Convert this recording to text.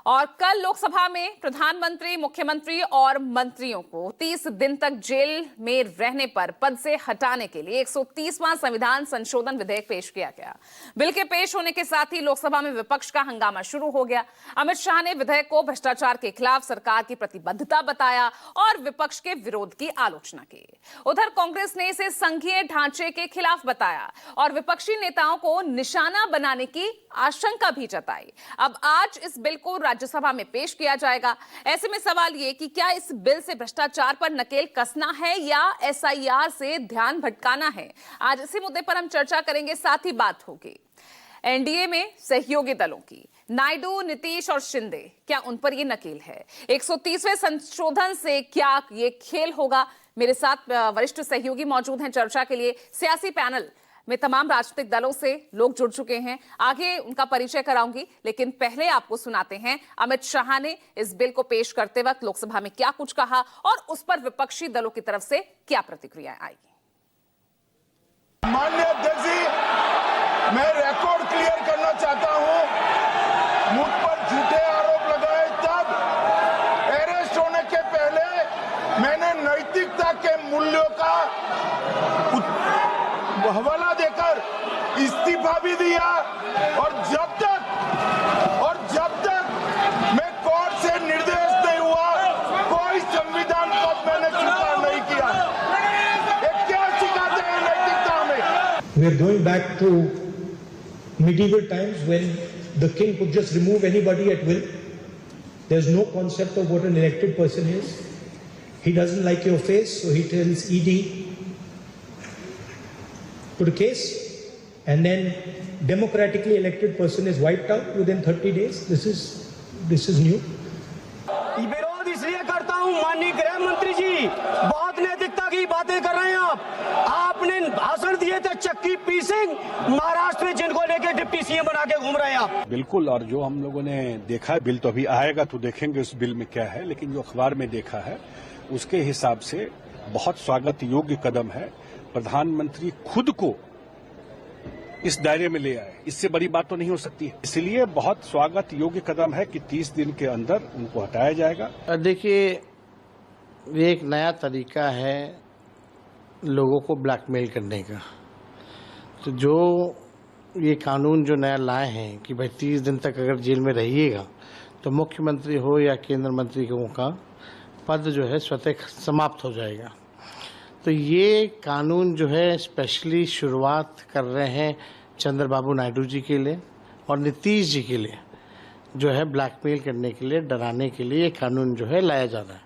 और कल लोकसभा में प्रधानमंत्री, मुख्यमंत्री और मंत्रियों को 30 दिन तक जेल में रहने पर पद से हटाने के लिए 130वां संविधान संशोधन विधेयक पेश किया गया। बिल के पेश होने के साथ ही लोकसभा में विपक्ष का हंगामा शुरू हो गया। अमित शाह ने विधेयक को भ्रष्टाचार के खिलाफ सरकार की प्रतिबद्धता बताया और विपक्ष के विरोध की आलोचना की। उधर कांग्रेस ने इसे संघीय ढांचे के खिलाफ बताया और विपक्षी नेताओं को निशाना बनाने की आशंका भी जताई। अब आज इस बिल को राज्यसभा में पेश किया जाएगा। ऐसे में सवाल ये कि क्या इस बिल से भ्रष्टाचार पर नकेल कसना है या एसआईआर से ध्यान भटकाना है। आज इसी मुद्दे पर हम चर्चा करेंगे, साथ ही बात होगी एनडीए में सहयोगी दलों की। नायडू, नीतीश और शिंदे, क्या उन पर ये नकेल है? 130वें संशोधन से क्या ये खेल होगा? मेरे साथ वरिष्ठ सहयोगी मौजूद हैं चर्चा के लिए। सियासी पैनल में तमाम राजनीतिक दलों से लोग जुड़ चुके हैं, आगे उनका परिचय कराऊंगी, लेकिन पहले आपको सुनाते हैं अमित शाह ने इस बिल को पेश करते वक्त लोकसभा में क्या कुछ कहा और उस पर विपक्षी दलों की तरफ से क्या प्रतिक्रियाएं आई। माननीय अध्यक्ष जी, मैं रिकॉर्ड क्लियर करना चाहता हूं। मुझ पर झूठे आरोप लगाए तब अरेस्ट होने के पहले मैंने नैतिकता के मूल्यों का हवाला देकर इस्तीफा भी दिया और जब तक मैं कोर्ट से निर्देश नहीं हुआ कोई संविधान पद मैंने स्वीकार नहीं किया। ये क्या सिखाते हैं नैतिकता में? We are going back to medieval times when the king could just remove anybody at will. There's no concept of what an elected person is. He doesn't like your face, so he tells ED put a case, and then democratically elected person is wiped out within 30 days. This is new. विरोध इसलिए करता हूं माननीय गृह मंत्री जी, बहुत नैतिकता की बातें कर रहे हैं आपने भाषण दिए थे चक्की पीसिंग महाराष्ट्र में, जिनको लेके डिप्टी सीएम बना के घूम रहे हैं आप। बिल्कुल, और जो हम लोगों ने देखा है, बिल तो अभी आएगा तो देखेंगे उस बिल में क्या है, लेकिन जो अखबार में देखा है उसके हिसाब से बहुत स्वागत योग्य कदम है। प्रधानमंत्री खुद को इस दायरे में ले आए, इससे बड़ी बात तो नहीं हो सकती है। इसलिए बहुत स्वागत योग्य कदम है कि 30 दिन के अंदर उनको हटाया जाएगा। देखिए, ये एक नया तरीका है लोगों को ब्लैकमेल करने का। तो जो ये कानून जो नया लाए हैं कि भाई 30 दिन तक अगर जेल में रहिएगा तो मुख्यमंत्री हो या केंद्र मंत्री का पद जो है स्वतः समाप्त हो जाएगा। तो ये कानून जो है स्पेशली शुरुआत कर रहे हैं चंद्रबाबू नायडू जी के लिए और नीतीश जी के लिए, जो है ब्लैकमेल करने के लिए, डराने के लिए ये कानून जो है लाया जा रहा है।